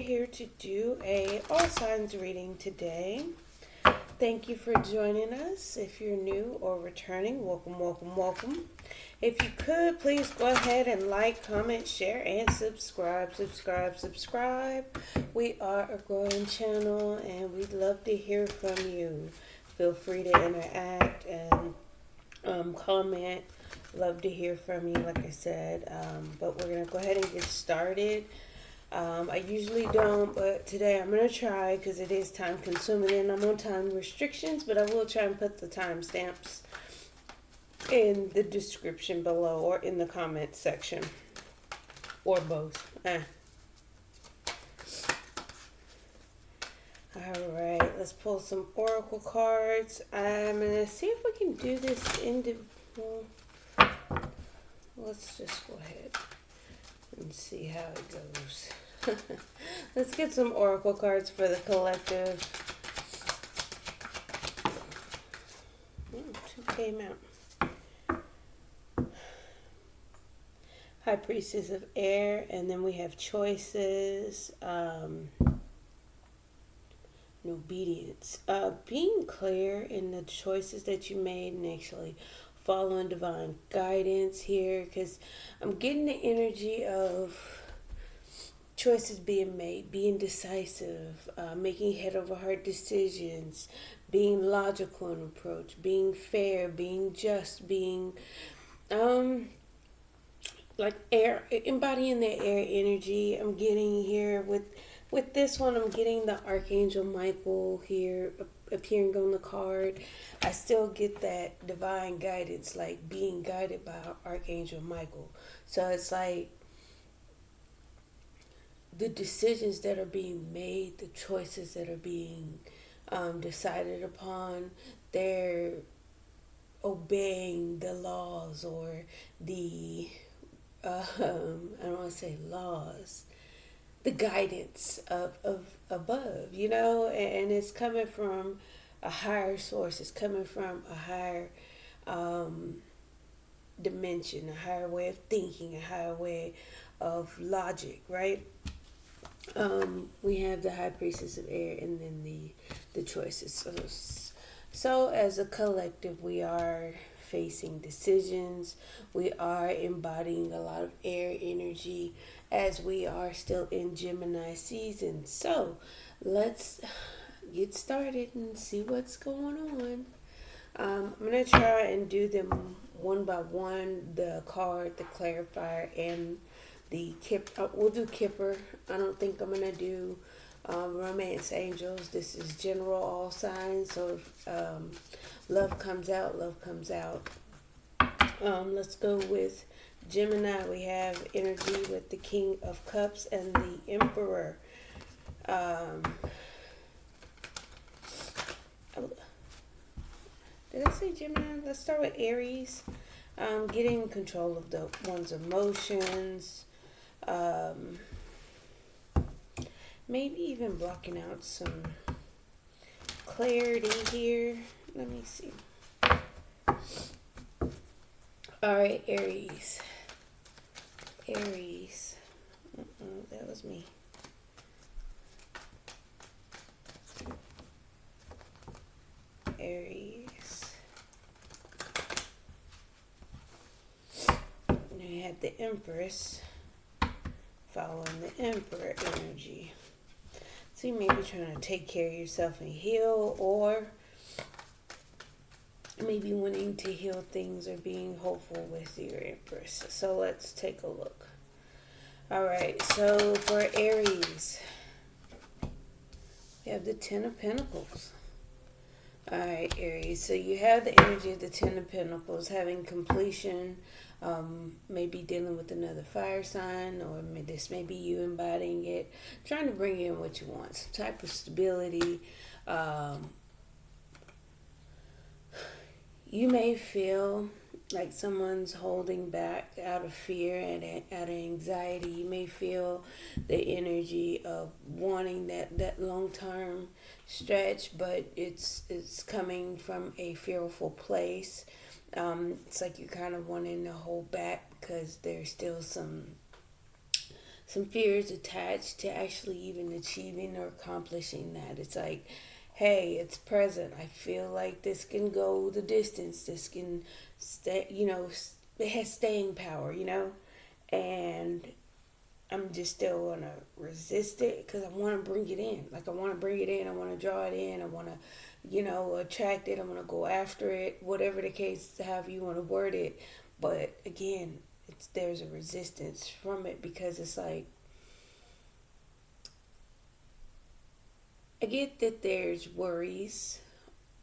here to do a all signs reading today. Thank you for joining us. If you're new or returning, welcome, welcome, welcome. If you could, please go ahead and like, comment, share, and subscribe. We are a growing channel, and we'd love to hear from you. Feel free to interact and comment. Love to hear from you, like I said. But we're going to go ahead and get started. I usually don't, but today I'm going to try because it is time consuming and I'm on time restrictions, but I will try and put the timestamps in the description below or in the comment section or both. Alright, let's pull some oracle cards. I'm going to see if we can do this individual. Let's just go ahead and see how it goes. Let's get some oracle cards for the collective. Two came out. High Priestess of Air, and then we have choices, and obedience. Being clear in the choices that you made and actually following divine guidance here, because I'm getting the energy of choices being made, being decisive, making head over heart decisions, being logical in approach, being fair, being just, being like air, embodying the air energy. I'm getting here with this one. I'm getting the Archangel Michael here appearing on the card. I still get that divine guidance, like being guided by Archangel Michael. So it's like the decisions that are being made, the choices that are being decided upon, they're obeying the laws or the, I don't want to say laws, the guidance of above, you know, and it's coming from a higher source. It's coming from a higher dimension, a higher way of thinking, a higher way of logic, right? We have the High Priestess of Air and then the choices. So as a collective, we are facing decisions. We are embodying a lot of air energy as we are still in Gemini season. So let's get started and see what's going on. I'm going to try and do them one by one, the card, the clarifier, and the Kipper. We'll do Kipper. I don't think I'm going to do Romance Angels. This is general all signs. So if love comes out, love comes out. Let's go with Gemini. We have energy with the King of Cups and the Emperor. Did I say Gemini? Let's start with Aries. Getting control of one's emotions. Maybe even blocking out some clarity here. Let me see. Alright, Aries. That was me. Aries. Now you have the Empress following the Emperor energy. So you may be trying to take care of yourself and heal, or maybe wanting to heal things or being hopeful with your Empress. So let's take a look. Alright, so for Aries, we have the Ten of Pentacles. Alright, Aries, so you have the energy of the Ten of Pentacles, having completion, maybe dealing with another fire sign, or this may be you embodying it, trying to bring in what you want, some type of stability. You may feel like someone's holding back out of fear and out of anxiety. You may feel the energy of wanting that long-term stretch, but it's coming from a fearful place. It's like you're kind of wanting to hold back because there's still some some fears attached to actually even achieving or accomplishing that. It's like, hey, it's present. I feel like this can go the distance. This can stay, it has staying power, and I'm just still gonna resist it because I want to bring it in. Like, I want to bring it in. I want to draw it in. I want to, attract it. I want to go after it. Whatever the case, however you want to word it. But again, there's a resistance from it because it's like, I get that there's worries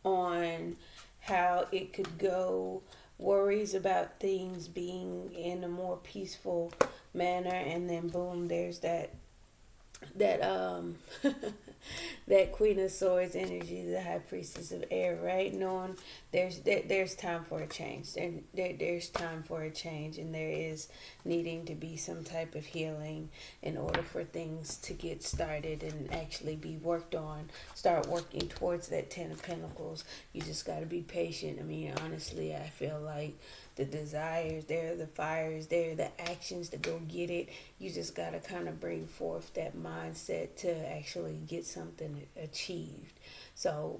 on how it could go, worries about things being in a more peaceful manner, and then boom, there's that that Queen of Swords energy, the High Priestess of Air, right? Knowing there's time for a change, and there's time for a change, and there is needing to be some type of healing in order for things to get started and actually be worked on. Start working towards that Ten of Pentacles. You just got to be patient. I mean, honestly, I feel like the desires there, the fires there, the actions to go get it. You just got to kind of bring forth that mindset to actually get something achieved. So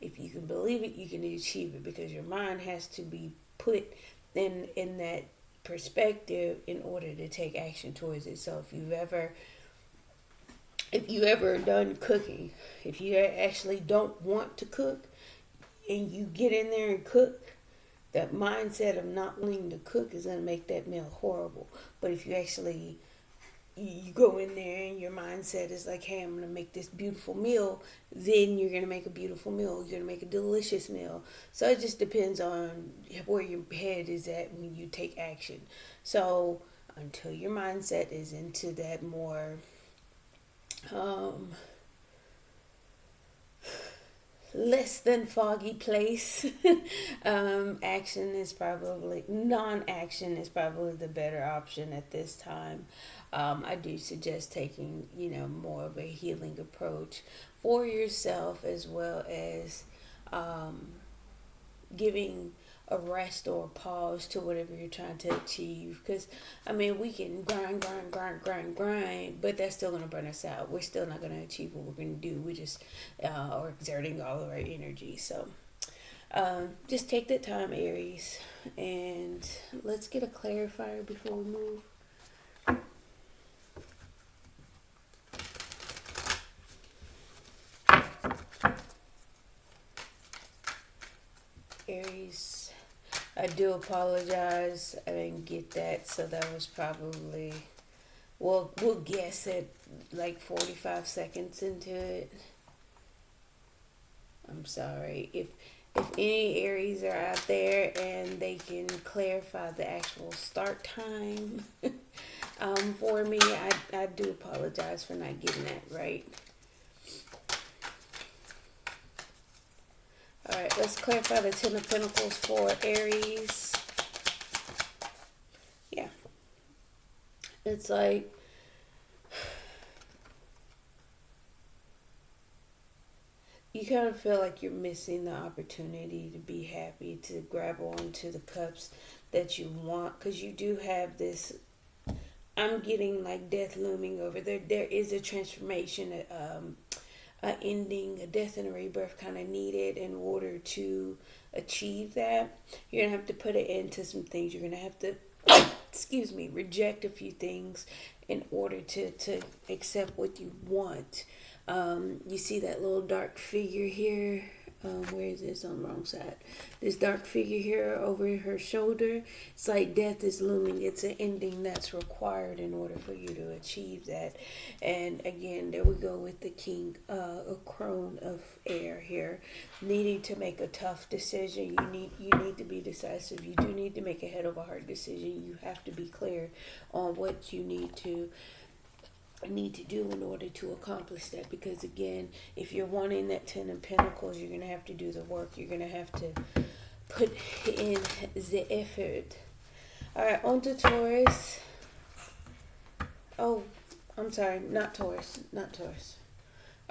if you can believe it, you can achieve it, because your mind has to be put in that perspective in order to take action towards it. So if you ever done cooking, if you actually don't want to cook and you get in there and cook, that mindset of not wanting to cook is going to make that meal horrible. But if you actually, you go in there and your mindset is like, hey, I'm going to make this beautiful meal, then you're going to make a beautiful meal. You're going to make a delicious meal. So it just depends on where your head is at when you take action. So until your mindset is into that more less than foggy place, non-action is probably the better option at this time. I do suggest taking, more of a healing approach for yourself, as well as giving a rest or a pause to whatever you're trying to achieve. Because, we can grind, but that's still going to burn us out. We're still not going to achieve what we're going to do. We just are exerting all of our energy. So just take that time, Aries, and let's get a clarifier before we move. Aries, I do apologize. I didn't get that, so that was probably, we'll guess it like 45 seconds into it. I'm sorry. If any Aries are out there and they can clarify the actual start time for me, I do apologize for not getting that right. All right, let's clarify the Ten of Pentacles for Aries. Yeah. It's like, you kind of feel like you're missing the opportunity to be happy, to grab onto the cups that you want, because you do have this, I'm getting like death looming over there. There is a transformation, a ending, a death and a rebirth kind of needed in order to achieve that. You're going to have to put an end to some things. You're going to have to, reject a few things in order to accept what you want. You see that little dark figure here? Where is this? On the wrong side. This dark figure here over her shoulder. It's like death is looming. It's an ending that's required in order for you to achieve that. And again, there we go with the king, a crone of air here, needing to make a tough decision. You need to be decisive. You do need to make a head over heart decision. You have to be clear on what you need to do in order to accomplish that, because again, if you're wanting that Ten of Pentacles, you're going to have to do the work. You're going to have to put in the effort. All right, on to Taurus. Oh, I'm sorry, not Taurus.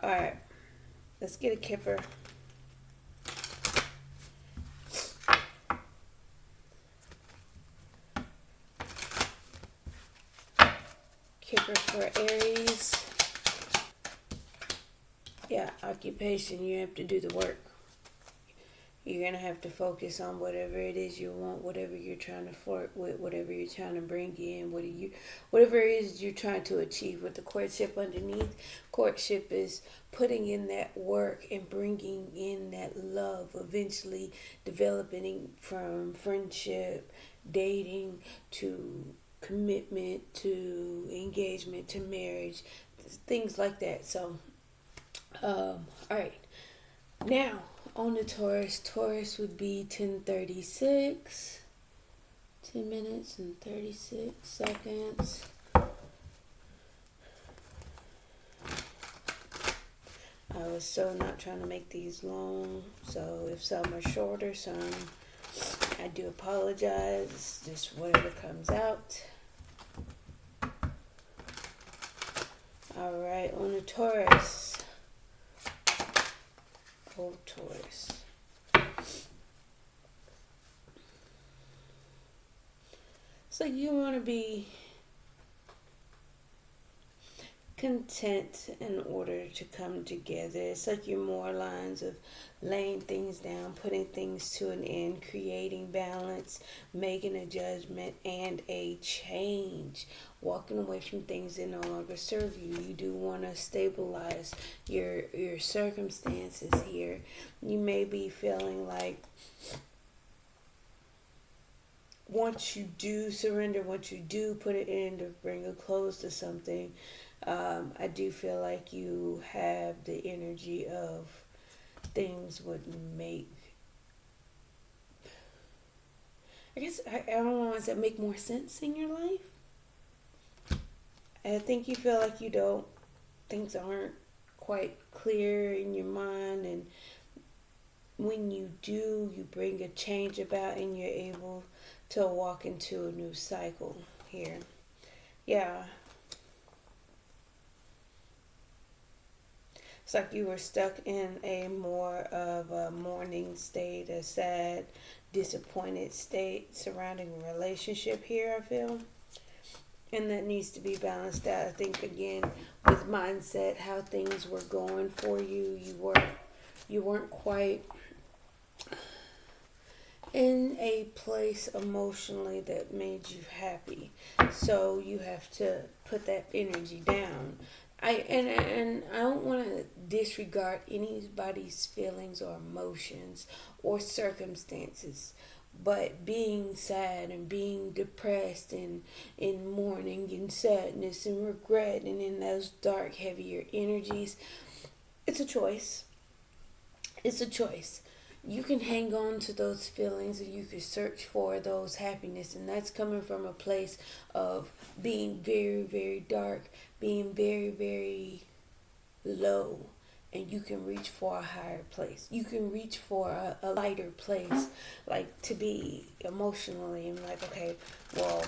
All right, let's get a Kipper. Kipper for Aries, yeah, occupation, you have to do the work. You're going to have to focus on whatever it is you want, whatever you're trying to flirt with, whatever you're trying to bring in, whatever it is you're trying to achieve with the courtship underneath. Courtship is putting in that work and bringing in that love, eventually developing from friendship, dating, to commitment, to engagement, to marriage, things like that. So, all right. Now, on the Taurus would be 10:36, 10 minutes and 36 seconds. I was so not trying to make these long, so if some are shorter, some, I do apologize. It's just whatever comes out. All right, on the Taurus. Old Taurus. So you want to be content in order to come together. It's like you're more lines of laying things down, putting things to an end, creating balance, making a judgment, and a change. Walking away from things that no longer serve you. You do want to stabilize your circumstances here. You may be feeling like once you do surrender, once you do put an end or bring a close to something, I do feel like you have the energy of things would make, I guess, I don't know, does that make more sense in your life? I think you feel like you don't, things aren't quite clear in your mind, and when you do, you bring a change about and you're able to walk into a new cycle here. Yeah. It's like you were stuck in a more of a mourning state, a sad, disappointed state surrounding a relationship here, I feel. And that needs to be balanced out. I think, again, with mindset, how things were going for you, you weren't quite in a place emotionally that made you happy. So you have to put that energy down. And I don't want to disregard anybody's feelings or emotions or circumstances, but being sad and being depressed and in mourning and sadness and regret and in those dark, heavier energies, it's a choice. It's a choice. You can hang on to those feelings and you can search for those happiness, and that's coming from a place of being very, very dark, being very, very low, and you can reach for a higher place. You can reach for a lighter place, like to be emotionally, and like, okay, well,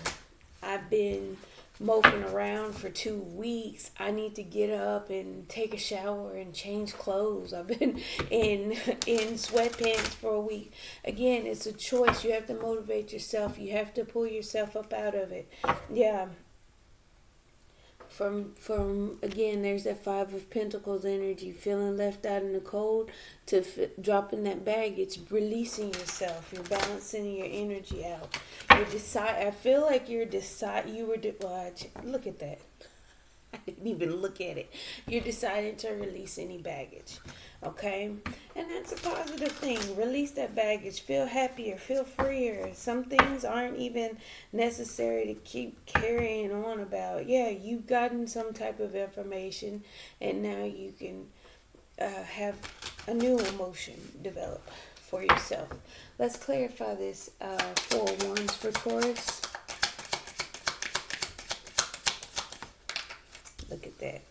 I've been moping around for 2 weeks. I need to get up and take a shower and change clothes. I've been in sweatpants for a week. Again, it's a choice. You have to motivate yourself. You have to pull yourself up out of it. Yeah. From again, there's that Five of Pentacles energy, feeling left out in the cold, to dropping that baggage, releasing yourself. You're balancing your energy out. I feel like look at that. I didn't even look at it. You're deciding to release any baggage. Okay? And that's a positive thing. Release that baggage. Feel happier. Feel freer. Some things aren't even necessary to keep carrying on about. Yeah, you've gotten some type of information, and now you can have a new emotion develop for yourself. Let's clarify this. 4 wands for Taurus. Look at that.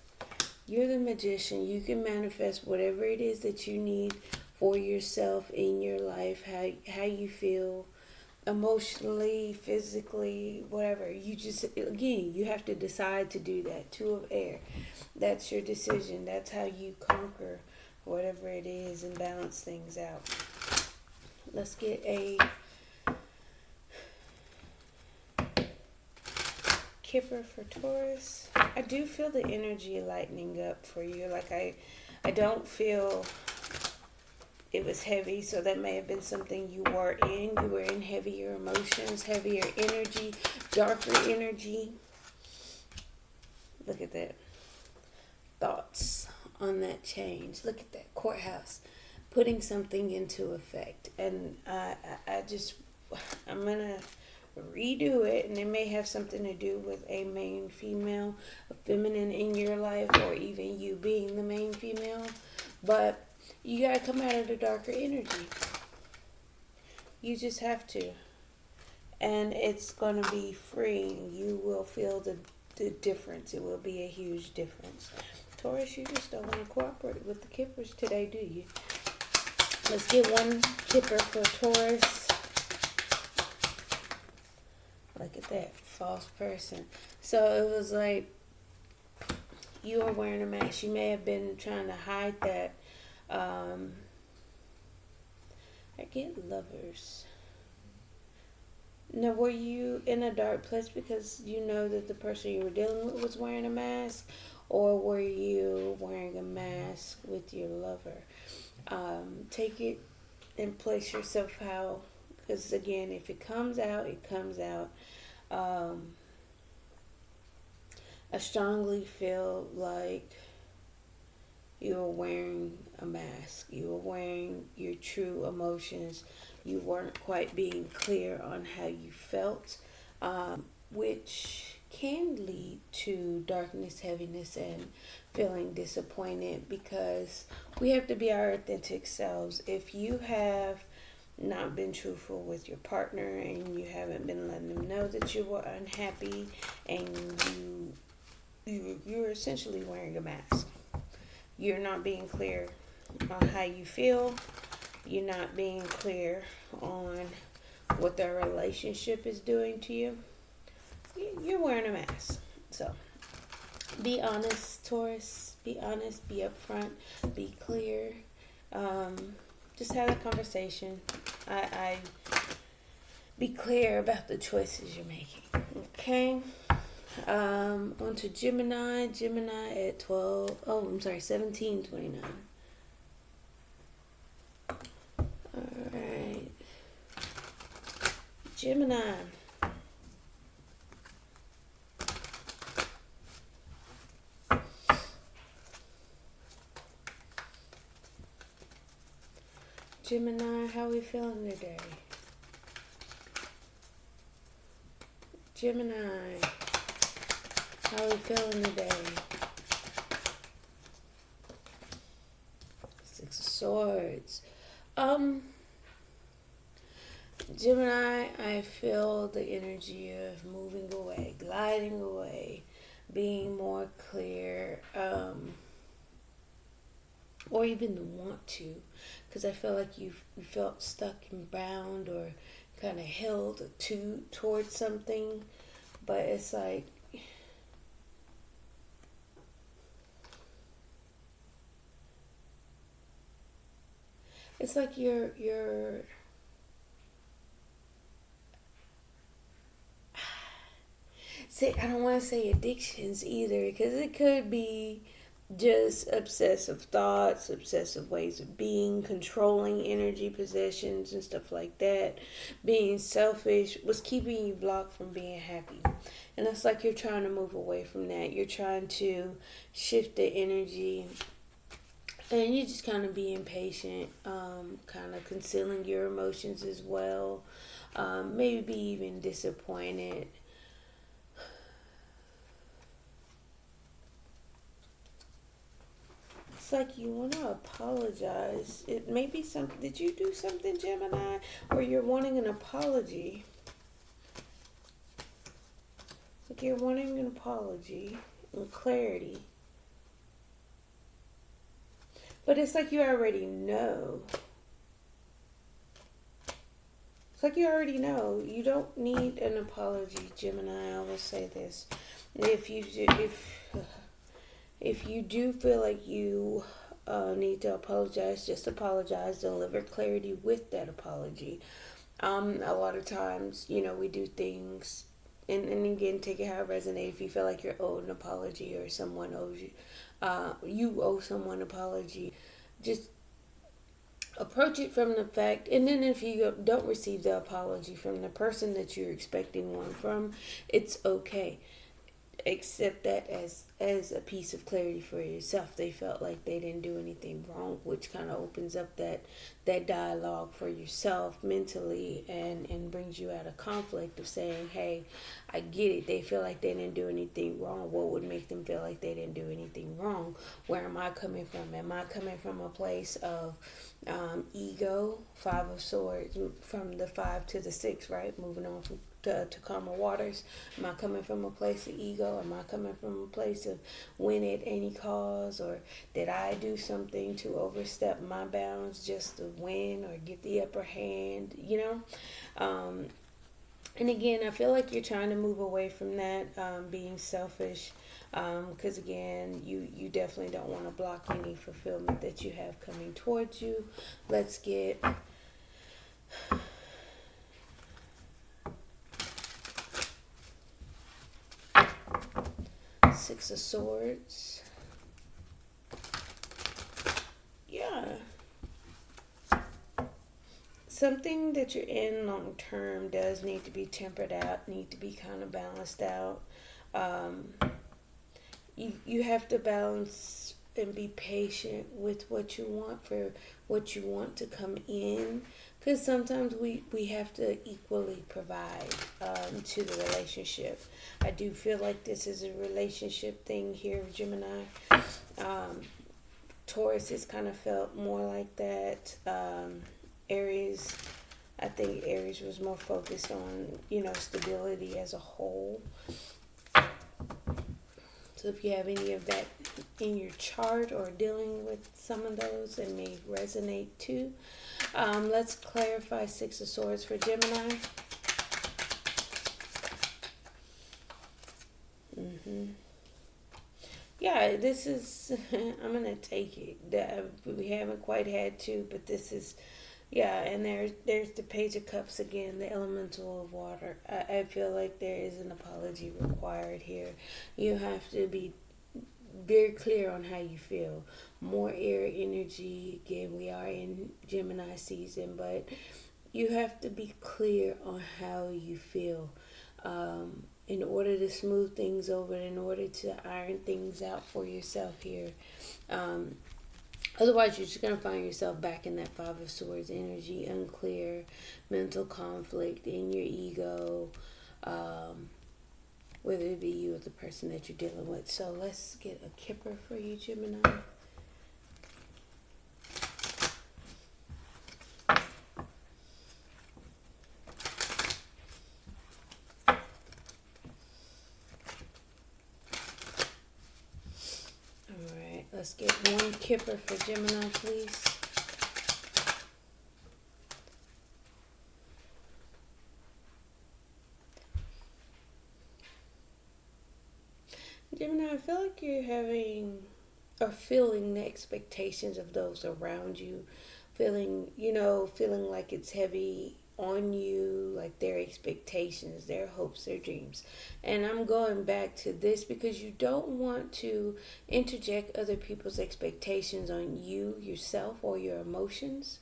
You're the magician. You can manifest whatever it is that you need for yourself in your life, how you feel emotionally, physically, whatever. You just, again, you have to decide to do that. 2 of air. That's your decision. That's how you conquer whatever it is and balance things out. Let's get a Kipper for Taurus. I do feel the energy lightening up for you. Like I don't feel it was heavy, so that may have been something you were in. You were in heavier emotions, heavier energy, darker energy. Look at that. Thoughts on that change. Look at that. Courthouse. Putting something into effect. And I'm going to redo it, and it may have something to do with a main female, a feminine in your life, or even you being the main female. But you got to come out of the darker energy. You just have to. And it's going to be freeing. You will feel the difference. It will be a huge difference. Taurus, you just don't want to cooperate with the Kippers today, do you? Let's get one Kipper for Taurus. Look at that. False person. So it was like you were wearing a mask. You may have been trying to hide that. I get Lovers. Now, were you in a dark place because you know that the person you were dealing with was wearing a mask? Or were you wearing a mask with your lover? Take it and place yourself how, because again, if it comes out, it comes out. I strongly feel like you were wearing a mask. You were wearing your true emotions. You weren't quite being clear on how you felt, which can lead to darkness, heaviness, and feeling disappointed, because we have to be our authentic selves. If you have not been truthful with your partner and you haven't been letting them know that you were unhappy, and you're essentially wearing a mask. You're not being clear on how you feel. You're not being clear on what their relationship is doing to you. You're wearing a mask. So be honest, Taurus. Be honest. Be upfront. Be clear. Just have a conversation. I be clear about the choices you're making. Okay. On to Gemini. Gemini at 17:29. All right. Gemini. Gemini, how we feeling today? Gemini, how we feeling today? Six of Swords. Gemini, I feel the energy of moving away, gliding away, being more clear, or even the want to, because I feel like you felt stuck and bound or kind of held towards something, but it's like you're say, I don't want to say addictions either, because it could be just obsessive thoughts, obsessive ways of being, controlling energy, possessions, and stuff like that. Being selfish was keeping you blocked from being happy. And it's like you're trying to move away from that. You're trying to shift the energy. And you're just kind of being patient, kind of concealing your emotions as well. Maybe even disappointed. It's like you want to apologize. It may be something. Did you do something, Gemini, or you're wanting an apology? Like you're wanting an apology and clarity. But it's like you already know. It's like you already know. You don't need an apology, Gemini. I will say this: if you do feel like you need to apologize, just apologize. Deliver clarity with that apology. A lot of times, we do things and again, take it how it resonates. If you feel like you're owed an apology or someone owes you, you owe someone an apology, just approach it from the fact. And then if you don't receive the apology from the person that you're expecting one from, it's okay. Accept that as a piece of clarity for yourself. They felt like they didn't do anything wrong, which kind of opens up that dialogue for yourself mentally, and brings you out of conflict of saying, hey, I get it, they feel like they didn't do anything wrong. What would make them feel like they didn't do anything wrong? Where am I coming from? Am I coming from a place of ego, 5 of swords, from the 5 to the 6, right? Moving on from to calmer waters. Am I coming from a place of ego? Am I coming from a place of win at any cause? Or did I do something to overstep my bounds just to win or get the upper hand? And again, I feel like you're trying to move away from that, being selfish, because again, you definitely don't want to block any fulfillment that you have coming towards you. Let's get 6 of Swords. Yeah. Something that you're in long term does need to be tempered out, need to be kind of balanced out. You have to balance and be patient with what you want, for what you want to come in, because sometimes we have to equally provide to the relationship. I do feel like this is a relationship thing here, Gemini. Taurus has kind of felt more like that. Aries, I think Aries was more focused on, stability as a whole. So if you have any of that in your chart or dealing with some of those, it may resonate too. Let's clarify 6 of Swords for Gemini. Yeah, this is, I'm going to take it. We haven't quite had to, but this is, yeah, and there's the Page of Cups again, the elemental of water. I feel like there is an apology required here. You have to be very clear on how you feel. More air energy. Again, we are in Gemini season, but you have to be clear on how you feel. In order to smooth things over, in order to iron things out for yourself here. Otherwise, you're just going to find yourself back in that 5 of Swords energy, unclear, mental conflict in your ego, whether it be you or the person that you're dealing with. So let's get a kipper for you, Gemini. Let's get one kipper for Gemini, please. Gemini, I feel like you're having or feeling the expectations of those around you. Feeling like it's heavy on you, like their expectations, their hopes, their dreams. And I'm going back to this because you don't want to interject other people's expectations on you, yourself, or your emotions,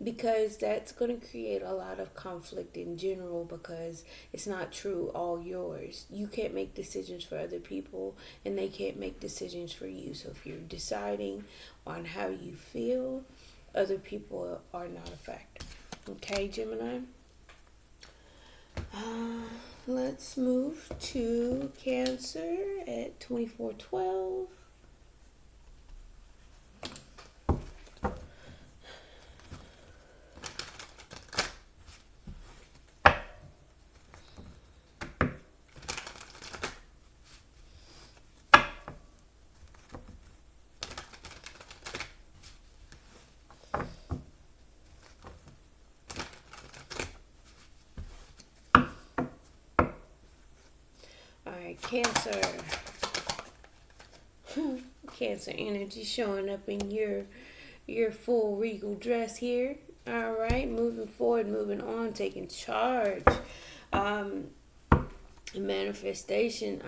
because that's going to create a lot of conflict in general, because it's not true all yours. You can't make decisions for other people, and they can't make decisions for you. So if you're deciding on how you feel, other people are not a factor. Okay, Gemini. Let's move to Cancer at 2412. Cancer. Cancer energy showing up in your full regal dress here. All right, moving forward, moving on, taking charge. Manifestation,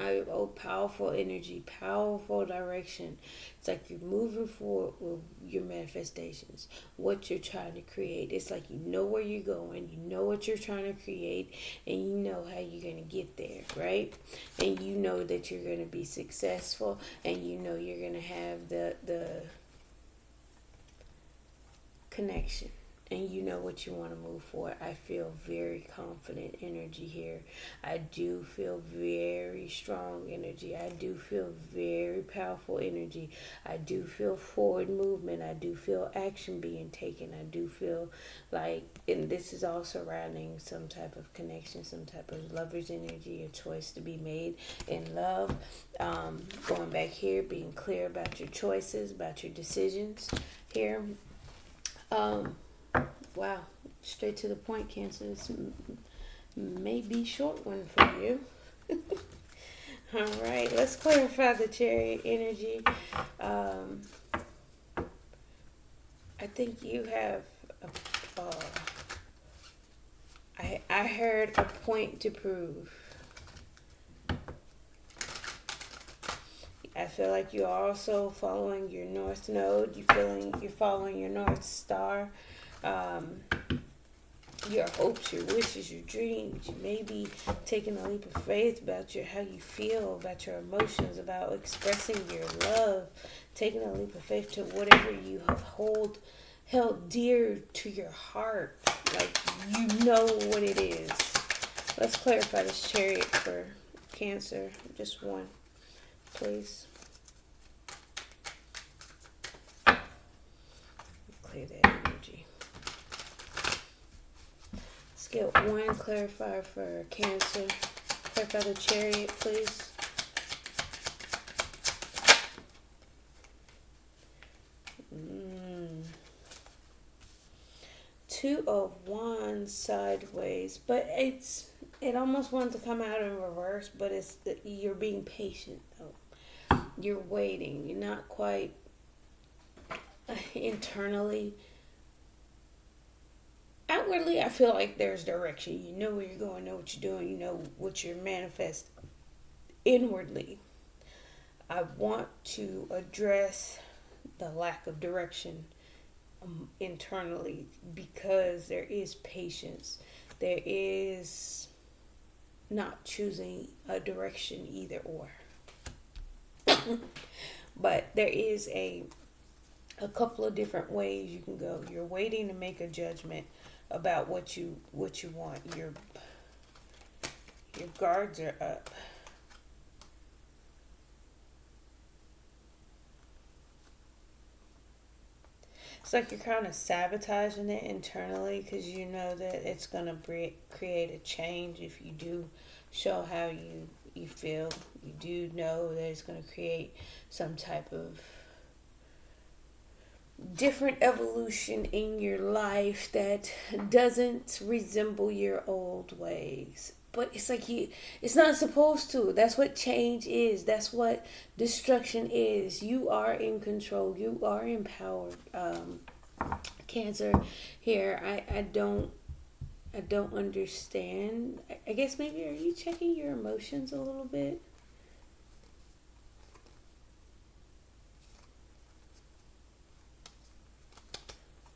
powerful energy, powerful direction. It's like you're moving forward with your manifestations, what you're trying to create. It's like you know where you're going, you know what you're trying to create, and you know how you're going to get there, right? And you know that you're going to be successful, and you know you're going to have the connection, and you know what you want to move forward. I feel very confident energy here. I do feel very strong energy. I do feel very powerful energy. I do feel forward movement. I do feel action being taken. I do feel like, and this is all surrounding some type of connection, some type of lover's energy, a choice to be made in love. Going back here, being clear about your choices, about your decisions here. Wow, straight to the point, Cancer. This may be short one for you. All right, let's clarify the Chariot energy. I think you have I heard a point to prove. I feel like you're also following your North Node. You're following your North Star. Your hopes, your wishes, your dreams. You may be taking a leap of faith about how you feel, about your emotions, about expressing your love. Taking a leap of faith to whatever you have held dear to your heart. Like, you know what it is. Let's clarify this Chariot for Cancer. Just one, please. Clear that energy. Let's get one clarifier for Cancer. Clarify the Chariot, please. Two of Wands sideways, but it almost wants to come out in reverse, but you're being patient though. You're waiting. You're not quite internally. Outwardly, I feel like there's direction. You know where you're going, know what you're doing, you know what you're manifesting. Inwardly, I want to address the lack of direction internally, because there is patience. There is not choosing a direction either or. But there is a couple of different ways you can go. You're waiting to make a judgment about what you want. Your guards are up. It's like you're kind of sabotaging it internally, because you know that it's going to create a change if you do show how you feel. You do know that it's going to create some type of different evolution in your life that doesn't resemble your old ways. But it's like it's not supposed to. That's what change is. That's what destruction is. You are in control. You are empowered. Cancer here. I don't understand. I guess maybe, are you checking your emotions a little bit?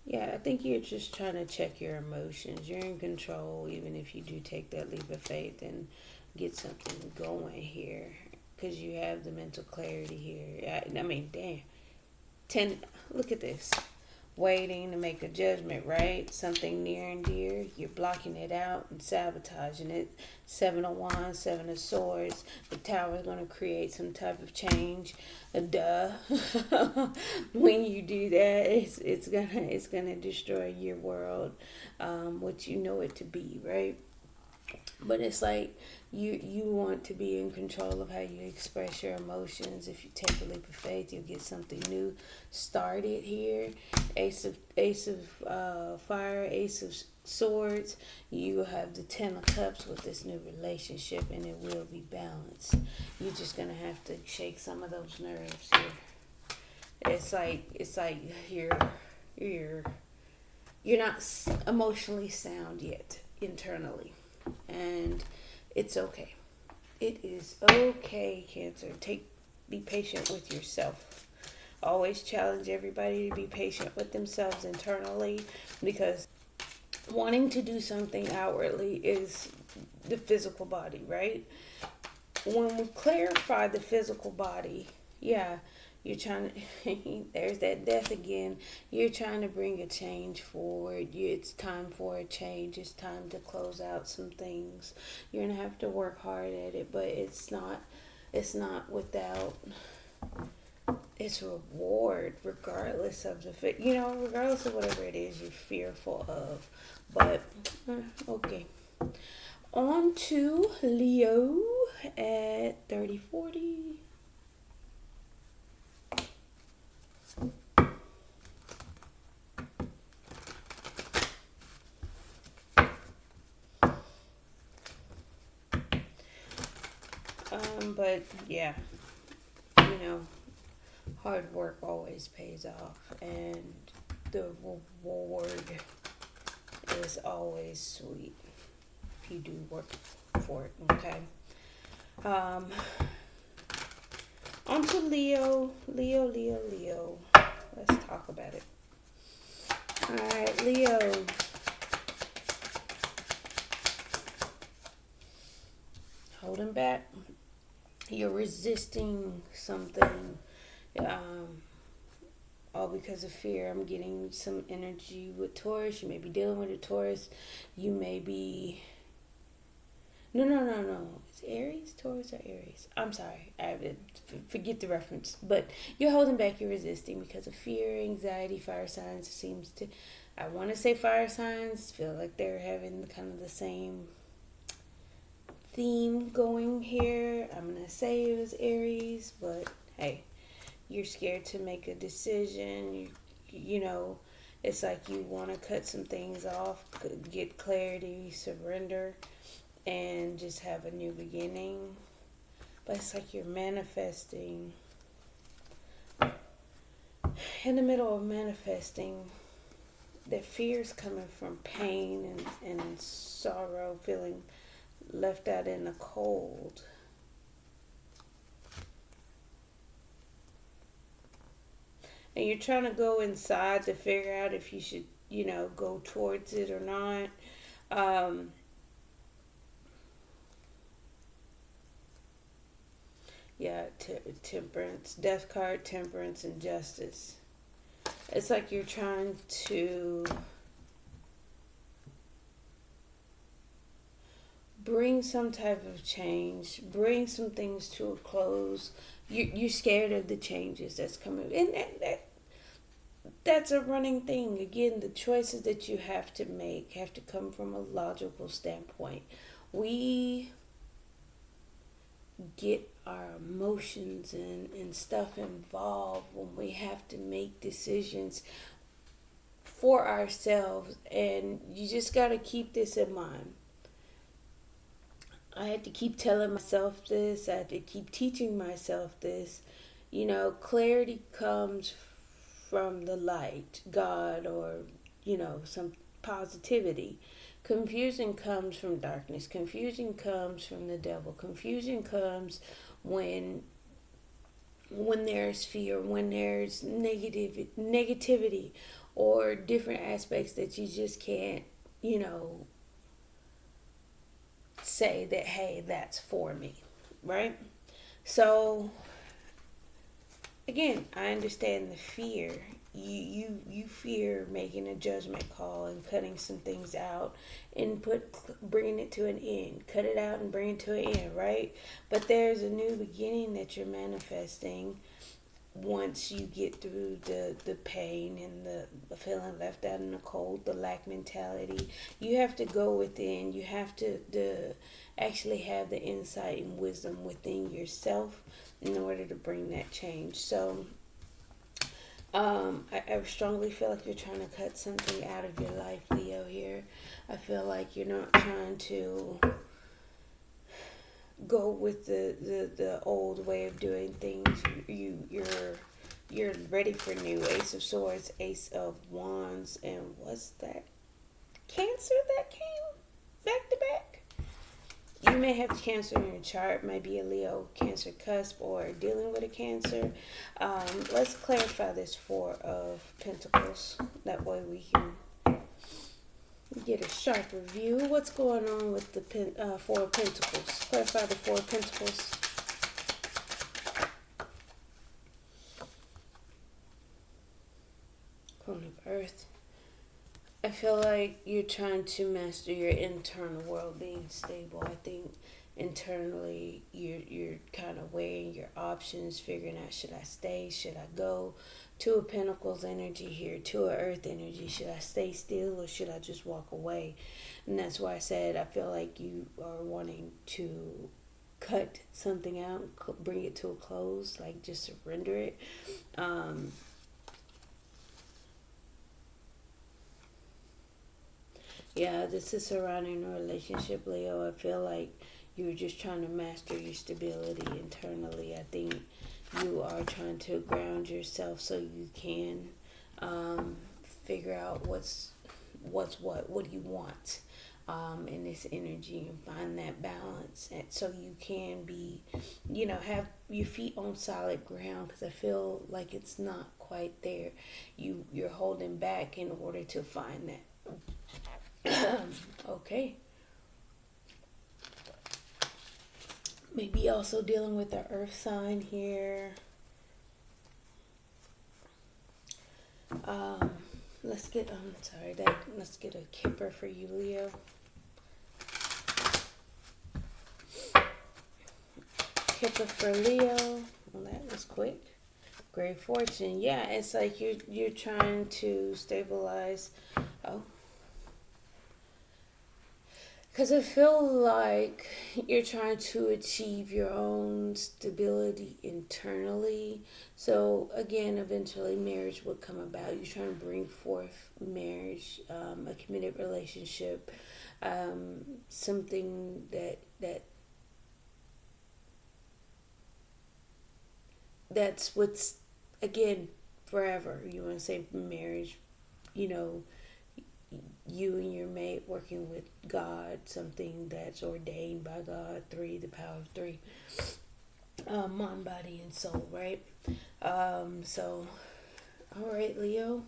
Yeah, I think you're just trying to check your emotions. You're in control, even if you do take that leap of faith and get something going here, because you have the mental clarity here. I mean, damn. Look at this. Waiting to make a judgment, right? Something near and dear. You're blocking it out and sabotaging it. 7 of Wands, 7 of Swords. The Tower is going to create some type of change. Duh. When you do that, it's gonna destroy your world, what you know it to be, right? But it's like you want to be in control of how you express your emotions. If you take a leap of faith, you'll get something new started here. Ace of fire, Ace of swords. You will have the 10 of cups with this new relationship, and it will be balanced. You're just gonna have to shake some of those nerves here. It's like you're not emotionally sound yet internally, and it's okay. It is okay, Cancer. Be patient with yourself. Always challenge everybody to be patient with themselves internally, because wanting to do something outwardly is the physical body, right? When we clarify the physical body, yeah, you're trying to, there's that death again. You're trying to bring a change forward. It's time for a change. It's time to close out some things. You're going to have to work hard at it, but it's not without its reward, regardless of regardless of whatever it is you're fearful of. But, okay. On to Leo at 30-40. But yeah, hard work always pays off, and the reward is always sweet if you do work for it. Okay. On to Leo. Leo. Let's talk about it. All right, Leo. Holding back. You're resisting something, all because of fear. I'm getting some energy with Taurus. You may be dealing with a Taurus. You may be... No. It's Aries? Taurus or Aries? I'm sorry. I forget the reference. But you're holding back. You're resisting because of fear, anxiety, fire signs. Seems to... I want to say fire signs. Feel like they're having kind of the same theme going here. I'm going to say it was Aries. But, hey, you're scared to make a decision. You know, it's like you want to cut some things off, get clarity, surrender, and just have a new beginning. But it's like you're manifesting. In the middle of manifesting, that fear is coming from pain and sorrow, feeling left out in the cold. And you're trying to go inside to figure out if you should, go towards it or not. Temperance, death card, temperance, and justice. It's like you're trying to bring some type of change, bring some things to a close. You're scared of the changes that's coming. And that's a running thing. Again, the choices that you have to make have to come from a logical standpoint. We get our emotions and stuff involved when we have to make decisions for ourselves, and you just got to keep this in mind. I had to keep telling myself this. I had to keep teaching myself this. Clarity comes from the light, God, or some positivity. Confusion comes from darkness. Confusion comes from the devil. Confusion comes when there's fear, when there's negativity, or different aspects that you just can't, say that, hey, that's for me, right? So, again, I understand the fear. You fear making a judgment call and cutting some things out and bringing it to an end. Cut it out and bring it to an end, right? But there's a new beginning that you're manifesting once you get through the pain and the feeling left out in the cold, the lack mentality. You have to go within. You have to actually have the insight and wisdom within yourself in order to bring that change. So I strongly feel like you're trying to cut something out of your life, Leo, here. I feel like you're not trying to go with the old way of doing things. You're ready for new. Ace of Swords, Ace of Wands, and what's that? Cancer that came back to back. you may have Cancer in your chart, might be a Leo Cancer cusp or dealing with a Cancer. Let's clarify this Four of Pentacles. That way we can get a sharper view. What's going on with the Four of Pentacles? Clarify the Four of Pentacles. Queen of Earth. I feel like you're trying to master your internal world, being stable. I think internally you're kind of weighing your options, figuring out, should I stay, should I go? Two of Pentacles energy here, Two of Earth energy. Should I stay still or should I just walk away? And that's why I said I feel like you are wanting to cut something out, bring it to a close, like just surrender it. Yeah, this is surrounding a relationship, Leo. I feel like you're just trying to master your stability internally. I think you are trying to ground yourself so you can figure out what do you want in this energy, and find that balance, and so you can be, have your feet on solid ground, because I feel like it's not quite there. You're holding back in order to find that. Okay. Maybe also dealing with the earth sign here. Let's get a kipper for you, Leo. Kipper for Leo. Well, that was quick. Great fortune. Yeah, it's like you're trying to stabilize. Oh. Because I feel like you're trying to achieve your own stability internally. So, again, eventually marriage would come about. You're trying to bring forth marriage, a committed relationship, something that's what's, again, forever. You want to say marriage, you and your mate working with God, something that's ordained by God. 3, the power of 3, mind, body, and soul, right? So, all right, Leo,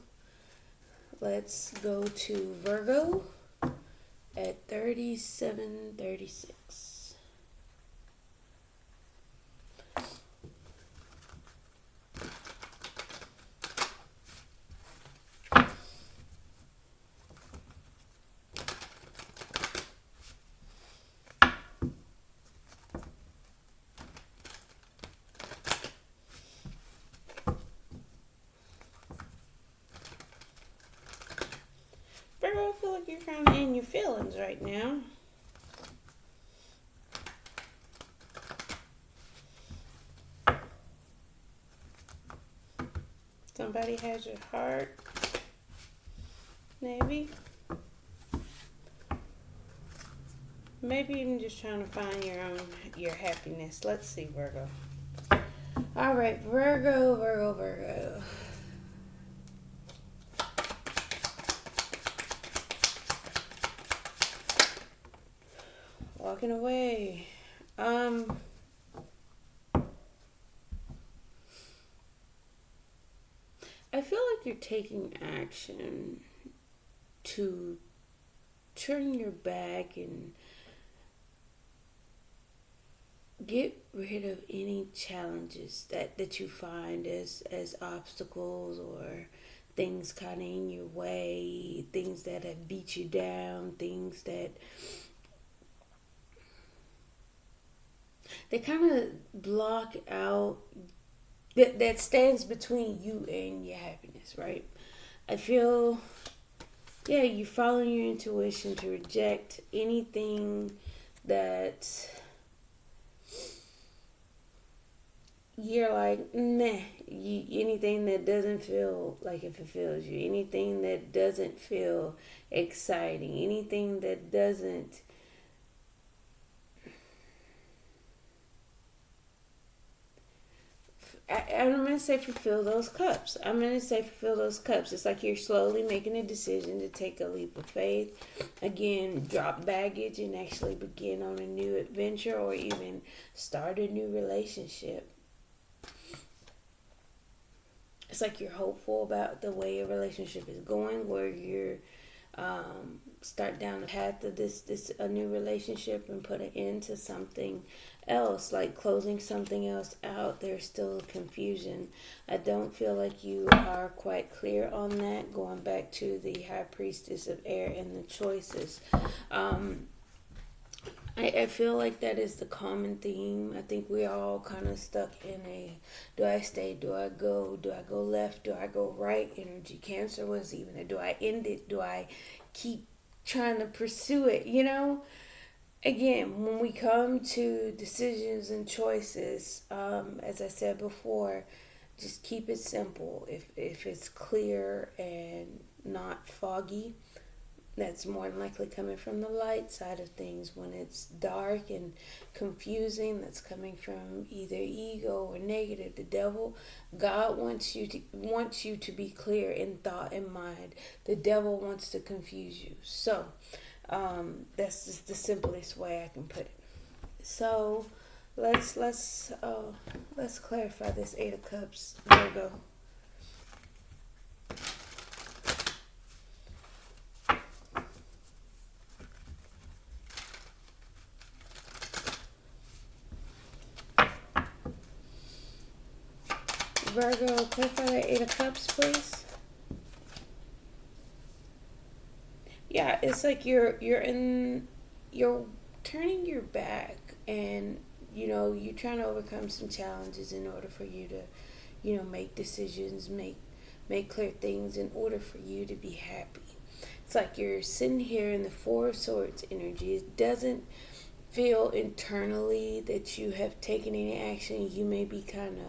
let's go to Virgo at 3736. Virgo, I feel like you're kind of in your feelings right now. Somebody has your heart, maybe. Maybe you're just trying to find your happiness. Let's see, Virgo. All right, Virgo. Walking away. I feel like you're taking action to turn your back and get rid of any challenges that you find as obstacles, or things kind of in your way, things that have beat you down, things that they kind of block out, that stands between you and your happiness, right? I feel, yeah, you're following your intuition to reject anything that you're like, nah. Anything that doesn't feel like it fulfills you, anything that doesn't feel exciting, anything that doesn't I'm going to say fulfill those cups. I'm going to say fulfill those cups. It's like you're slowly making a decision to take a leap of faith. Again, drop baggage and actually begin on a new adventure or even start a new relationship. It's like you're hopeful about the way a relationship is going, where you're start down the path of a new relationship and put an end to something else, like closing something else out. There's still confusion. I don't feel like you are quite clear on that. Going back to the High Priestess of Air and the choices. I feel like that is the common theme. I think we're all kind of stuck in a do I stay, do I go left, do I go right energy. Cancer was even a do I end it, do I keep trying to pursue it, you know? Again, when we come to decisions and choices, as I said before, just keep it simple. If it's clear and not foggy, that's more than likely coming from the light side of things. When it's dark and confusing, that's coming from either ego or negative, the devil. God wants you to be clear in thought and mind. The devil wants to confuse you. So that's just the simplest way I can put it. So let's clarify this Eight of Cups, Virgo. Virgo, clarify that Eight of Cups, please. Yeah, it's like you're turning your back, and you're trying to overcome some challenges in order for you to make decisions, make clear things in order for you to be happy. It's like you're sitting here in the Four of Swords energy. It doesn't feel internally that you have taken any action. You may be kind of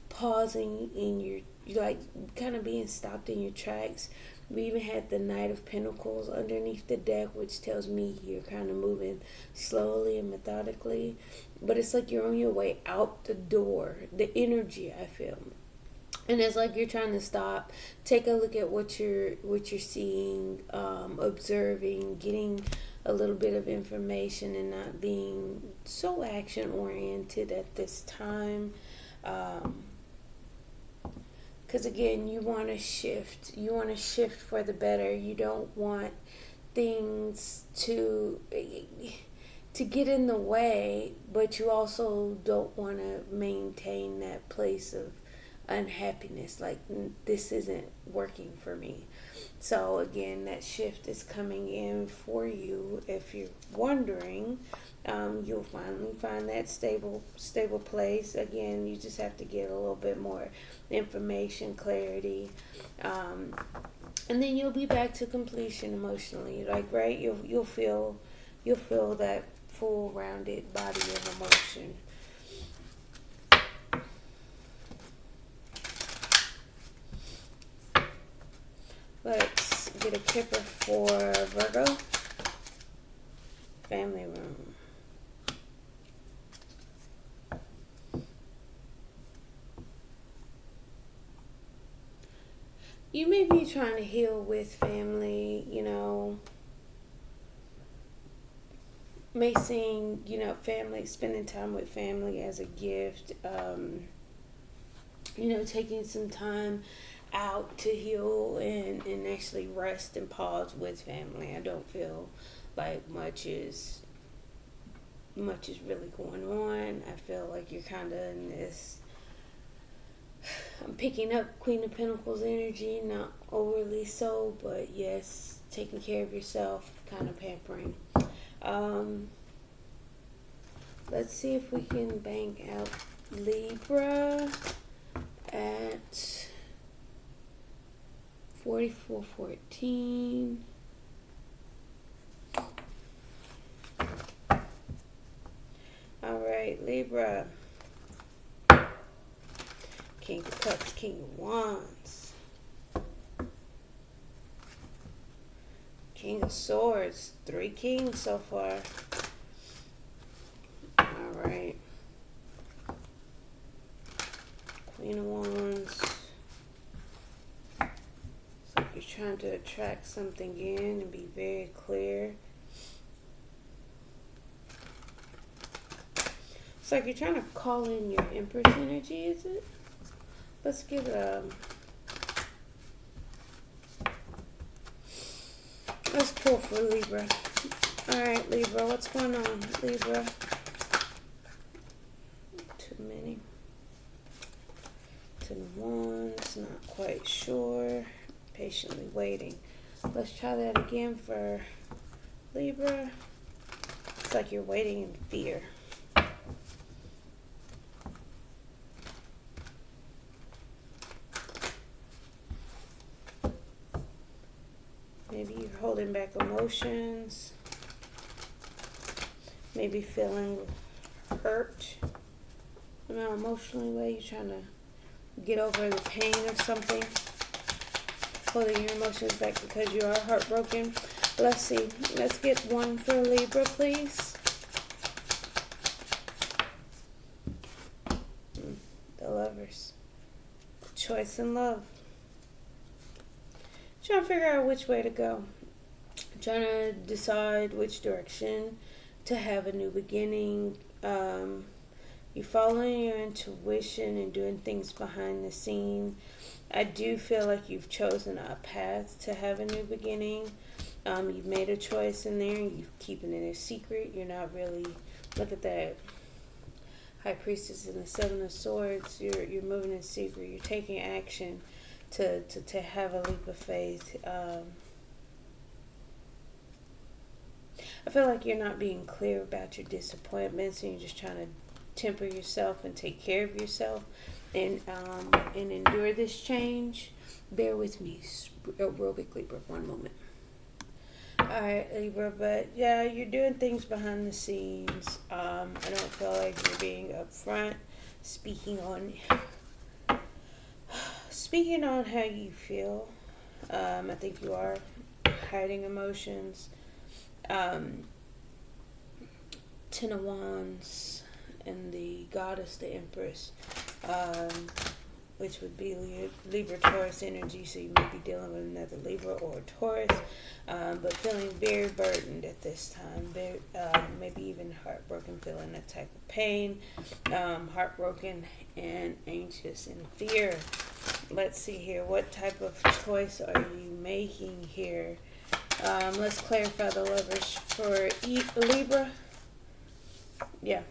pausing in you're like kind of being stopped in your tracks. We even had the Knight of Pentacles underneath the deck, which tells me you're kind of moving slowly and methodically, but it's like you're on your way out the door, the energy I feel. And it's like you're trying to stop, take a look at what you're seeing, observing, getting a little bit of information, and not being so action oriented at this time. Because again, you want to shift. You want to shift for the better. You don't want things to get in the way, but you also don't want to maintain that place of unhappiness. Like, this isn't working for me. So again, that shift is coming in for you. If you're wondering, you'll finally find that stable place. Again, you just have to get a little bit more information, clarity, and then you'll be back to completion emotionally. Like, right, you'll feel that full rounded body of emotion. Let's get a kipper for Virgo. Family room. You may be trying to heal with family, may seem, family, spending time with family as a gift, taking some time out to heal and actually rest and pause with family. I don't feel like much is really going on. I feel like you're kind of in this, I'm picking up Queen of Pentacles energy, not overly so, but yes, taking care of yourself, kind of pampering. Let's see if we can bang out Libra at 4414. All right, Libra. King of Cups, King of Wands, King of Swords. 3 kings so far. All right. Queen of Wands. It's like you're trying to attract something in and be very clear. It's like you're trying to call in your Empress energy, is it? Let's give it let's pull for Libra. Alright, Libra, what's going on, Libra? Too many. 10 of Wands, not quite sure. Patiently waiting. Let's try that again for Libra. It's like you're waiting in fear. Maybe you're holding back emotions. Maybe feeling hurt. You know, emotionally, way you're trying to get over the pain of something. Holding your emotions back because you are heartbroken. Let's see. Let's get one for Libra, please. The Lovers. Choice in love. Trying to figure out which way to go. Trying to decide which direction to have a new beginning. You're following your intuition and doing things behind the scene. I do feel like you've chosen a path to have a new beginning. You've made a choice in there. You're keeping it a secret. You're not really, look at that High Priestess and the Seven of Swords. You're moving in secret. You're taking action to have a leap of faith. I feel like you're not being clear about your disappointments, and you're just trying to temper yourself and take care of yourself and endure this change. Bear with me real quick, Libra, one moment. Alright, Libra, but yeah, you're doing things behind the scenes. I don't feel like you're being upfront, speaking on how you feel. I think you are hiding emotions. 10 of Wands and the Goddess, the Empress, which would be Libra, Taurus energy. So you might be dealing with another Libra or Taurus, but feeling very burdened at this time. Very, maybe even heartbroken, feeling a type of pain, heartbroken and anxious and fear. Let's see here. What type of choice are you making here? Let's clarify the Lovers for Libra. Yeah.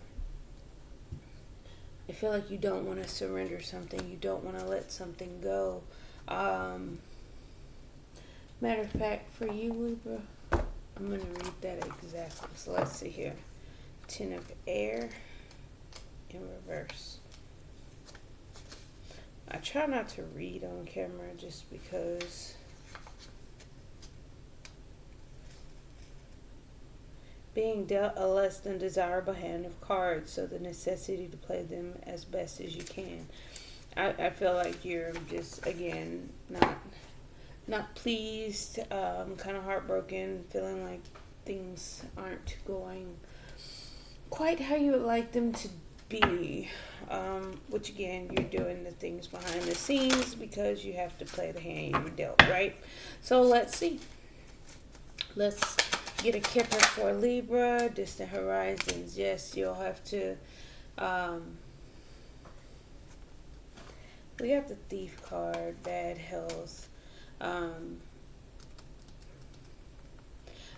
I feel like you don't want to surrender something. You don't want to let something go. Matter of fact, for you, Libra, I'm going to read that exactly. So let's see here. 10 of Air in reverse. I try not to read on camera just because being dealt a less than desirable hand of cards, so the necessity to play them as best as you can. I feel like you're just, again, not pleased, kind of heartbroken, feeling like things aren't going quite how you would like them to be. Which again, you're doing the things behind the scenes because you have to play the hand you were dealt, right? So let's see. Let's get a kipper for Libra. Distant horizons. Yes, you'll have to. We got the Thief card. Bad health.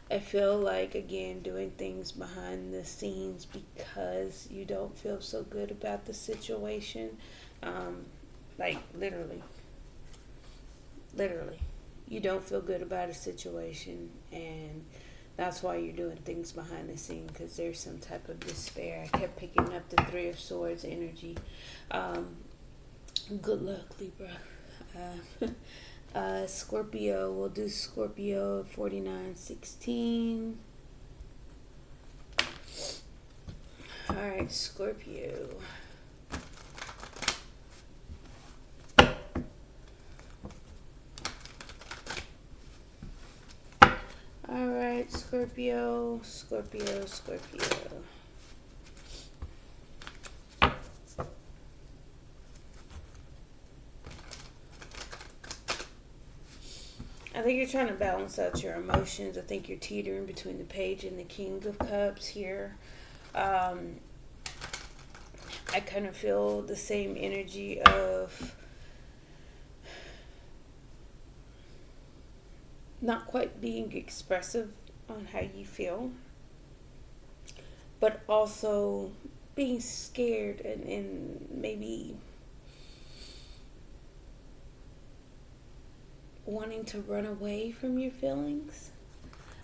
I feel like, again, doing things behind the scenes because you don't feel so good about the situation. Like, literally. You don't feel good about a situation, and that's why you're doing things behind the scene, because there's some type of despair. I kept picking up the Three of Swords energy. Good luck, Libra. Scorpio, we'll do Scorpio 4916. Alright, Scorpio. Alright, Scorpio. I think you're trying to balance out your emotions. I think you're teetering between the Page and the King of Cups here. I kind of feel the same energy of not quite being expressive on how you feel, but also being scared and maybe wanting to run away from your feelings.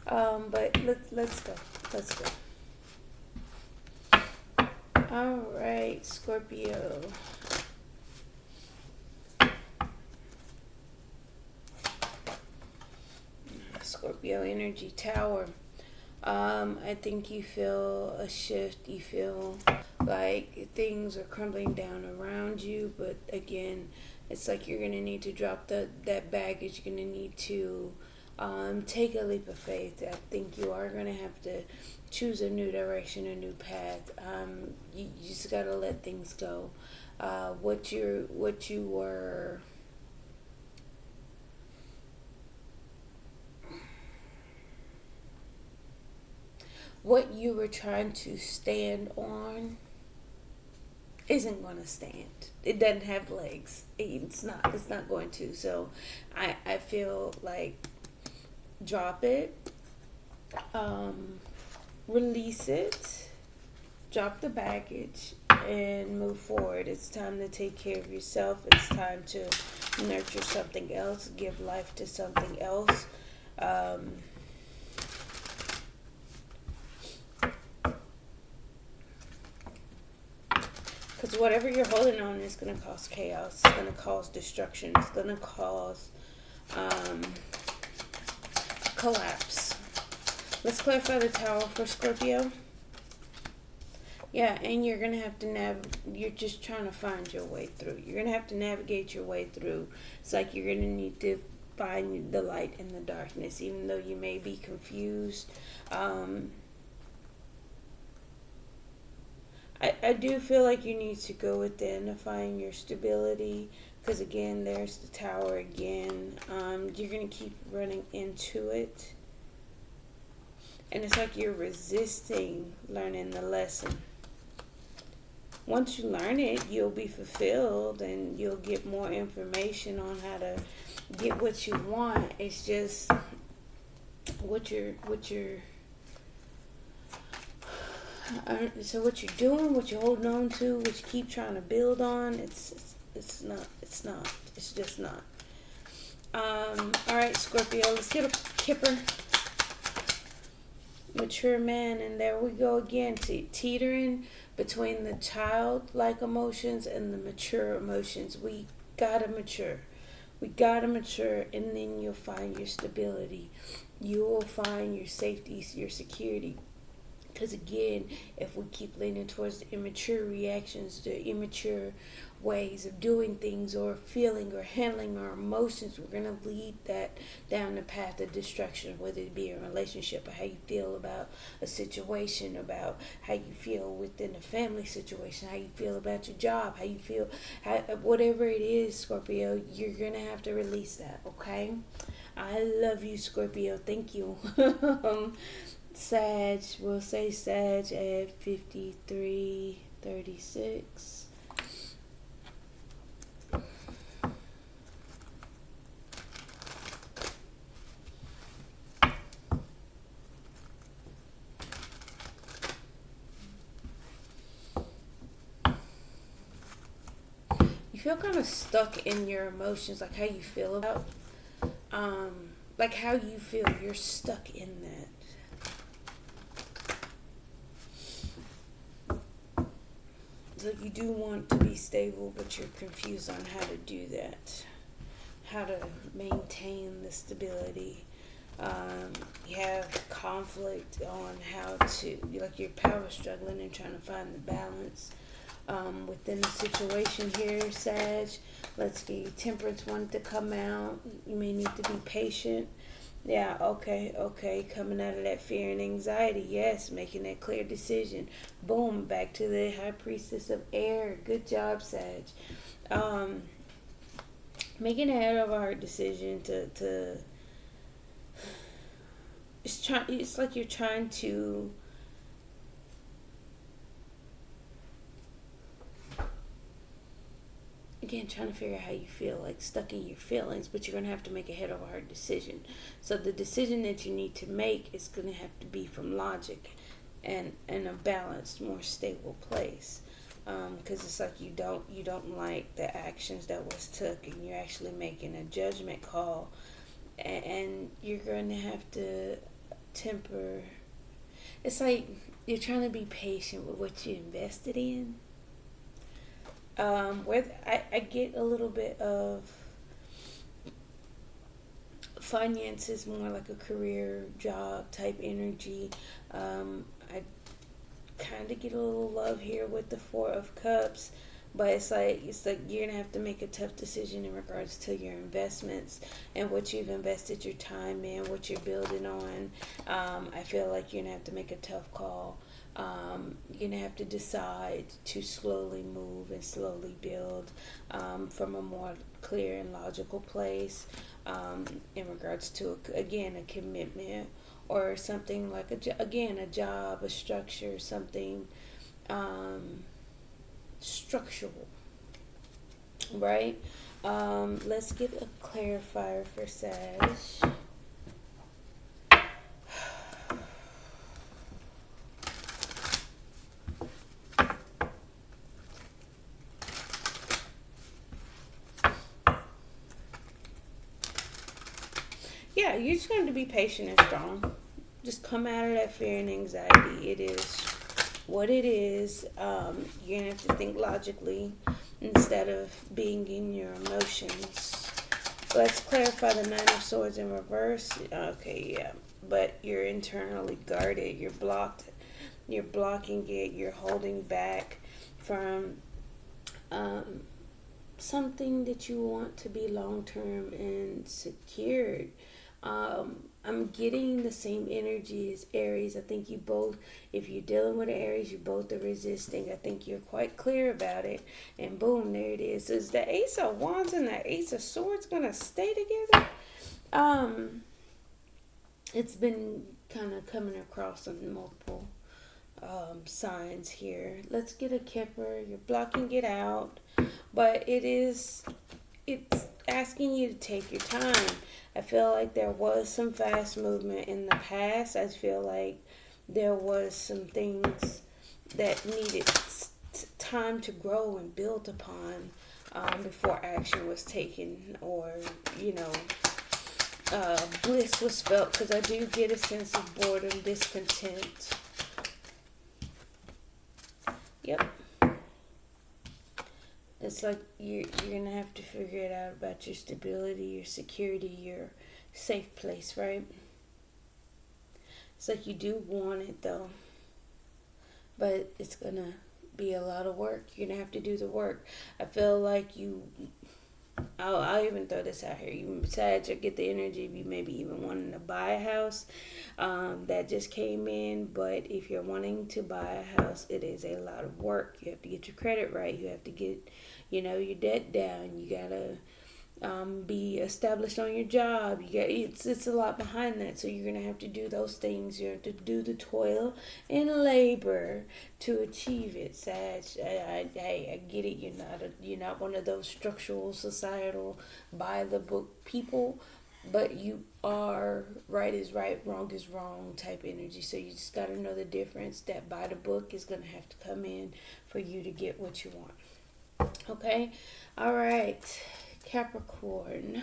But let's go. Let's go. All right, Scorpio. Scorpio energy, Tower. I think you feel a shift. You feel like things are crumbling down around you, but again, it's like you're gonna need to drop that baggage. You're gonna need to take a leap of faith. I think you are gonna have to choose a new direction, a new path. You just gotta let things go. What you were. What you were trying to stand on isn't going to stand. It doesn't have legs. It's not going to. So I feel like drop it, release it, drop the baggage, and move forward. It's time to take care of yourself. It's time to nurture something else, give life to something else. Because whatever you're holding on is going to cause chaos. It's going to cause destruction. It's going to cause collapse. Let's clarify the Tower for Scorpio. Yeah, and you're going to have to you're just trying to find your way through. You're going to have to navigate your way through. It's like you're going to need to find the light in the darkness, even though you may be confused. I do feel like you need to go within to find your stability, because again, there's the Tower again. You're going to keep running into it, and it's like you're resisting learning the lesson. Once you learn it, you'll be fulfilled and you'll get more information on how to get what you want. It's just what you're so what you're doing, what you're holding on to, what you keep trying to build on, it's just not. All right, Scorpio, let's get a Kipper. Mature man, and there we go again, teetering between the childlike emotions and the mature emotions. We gotta mature, and then you'll find your stability. You will find your safety, your security. Because again, if we keep leaning towards the immature reactions, the immature ways of doing things or feeling or handling our emotions, we're going to lead that down the path of destruction, whether it be a relationship or how you feel about a situation, about how you feel within a family situation, how you feel about your job, how you feel, whatever it is, Scorpio, you're going to have to release that, okay? I love you, Scorpio. Thank you. Sag, we'll say Sag at 53:36. You feel kind of stuck in your emotions, like how you feel about, like how you feel. You're stuck in that. Like you do want to be stable, but you're confused on how to do that, how to maintain the stability. You have conflict on how to, like you're power struggling and trying to find the balance within the situation here, Sag. Let's get Temperance wanted to come out. You may need to be patient. Yeah, okay. Coming out of that fear and anxiety, yes, making that clear decision. Boom, back to the High Priestess of Air. Good job, Sag. Making a head of a heart decision to It's like you're trying to, again, trying to figure out how you feel, like stuck in your feelings, but you're going to have to make a head over heart decision. So the decision that you need to make is going to have to be from logic and a balanced, more stable place. Because it's like you don't like the actions that was took, and you're actually making a judgment call, and you're going to have to temper. It's like you're trying to be patient with what you invested in. Where I get a little bit of finances, more like a career job type energy. I kind of get a little love here with the Four of Cups, but it's like you're gonna have to make a tough decision in regards to your investments and what you've invested your time in, what you're building on. I feel like you're gonna have to make a tough call. You're gonna have to decide to slowly move and slowly build from a more clear and logical place in regards to a commitment or something like a job, a structure, something structural, right? Let's get a clarifier for Sag. Yeah, you're just going to be patient and strong. Just come out of that fear and anxiety. It is what it is. You're going to have to think logically instead of being in your emotions. Let's clarify the Nine of Swords in reverse. Okay, yeah. But you're internally guarded. You're blocked. You're blocking it. You're holding back from something that you want to be long-term and secured. I'm getting the same energy as Aries. I think you both, if you're dealing with an Aries, you both are resisting. I think you're quite clear about it. And boom, there it is. Is the Ace of Wands and the Ace of Swords going to stay together? It's been kind of coming across on multiple signs here. Let's get a Kipper. You're blocking it out. But it's asking you to take your time. I feel like there was some fast movement in the past. I feel like there was some things that needed time to grow and build upon before action was taken, or bliss was felt, because I do get a sense of boredom, discontent. Yep. It's like you're going to have to figure it out about your stability, your security, your safe place, right? It's like you do want it, though. But it's going to be a lot of work. You're going to have to do the work. I feel like I'll even throw this out here. You decide to get the energy of you maybe even wanting to buy a house. That just came in. But if you're wanting to buy a house, it is a lot of work. You have to get your credit right. You have to get, your debt down. You got to be established on your job. It's a lot behind that. So you're going to have to do those things. You have to do the toil and labor to achieve it, Sag. I get it. You're not one of those structural, societal, by the book people, but you are right is right, wrong is wrong type energy. So you just got to know the difference. That by the book is going to have to come in for you to get what you want. Okay? All right. Capricorn,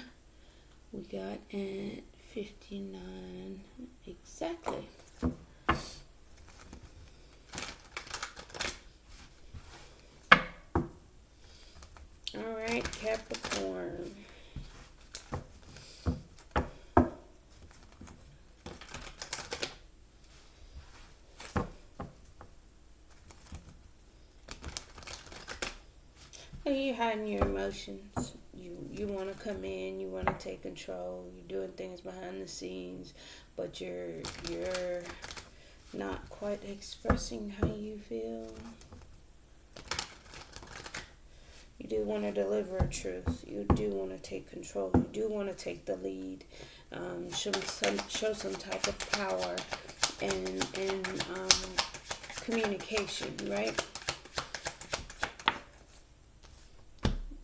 we got at 59 exactly. All right, Capricorn. Are you hiding your emotions? You want to come in, you want to take control, you're doing things behind the scenes, but you're not quite expressing how you feel. You do want to deliver a truth. You do want to take control. You do want to take the lead. Show some type of power and communication, right?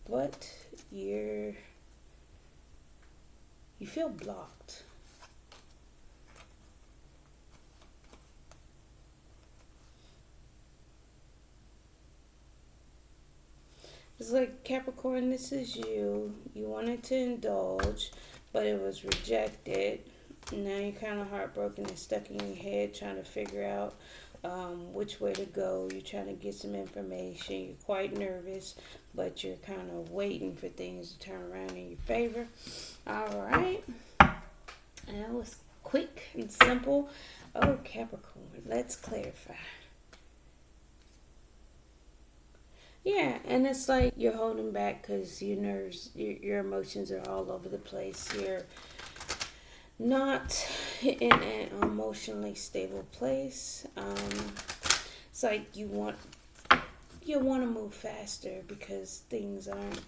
But you feel blocked. It's like, Capricorn, this is you. You wanted to indulge, but it was rejected. Now you're kind of heartbroken and stuck in your head trying to figure out which way to go. You're trying to get some information. You're quite nervous, but you're kind of waiting for things to turn around in your favor. All right. That was quick and simple. Oh, Capricorn, let's clarify. Yeah, and it's like you're holding back because your nerves, your emotions are all over the place. You're not in an emotionally stable place. It's like you want to move faster because things aren't.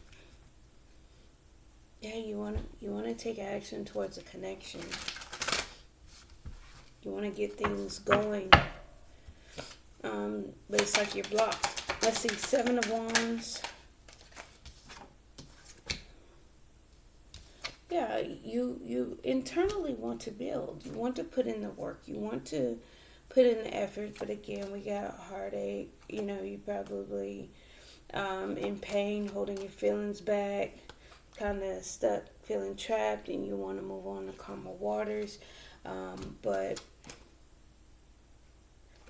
Yeah, you want to take action towards a connection. You want to get things going, but it's like you're blocked. Let's see, 7 of Wands. Yeah, you internally want to build. You want to put in the work. You want to put in the effort. But again, we got a heartache. You know, you probably in pain, holding your feelings back, kind of stuck, feeling trapped, and you want to move on to calmer waters. But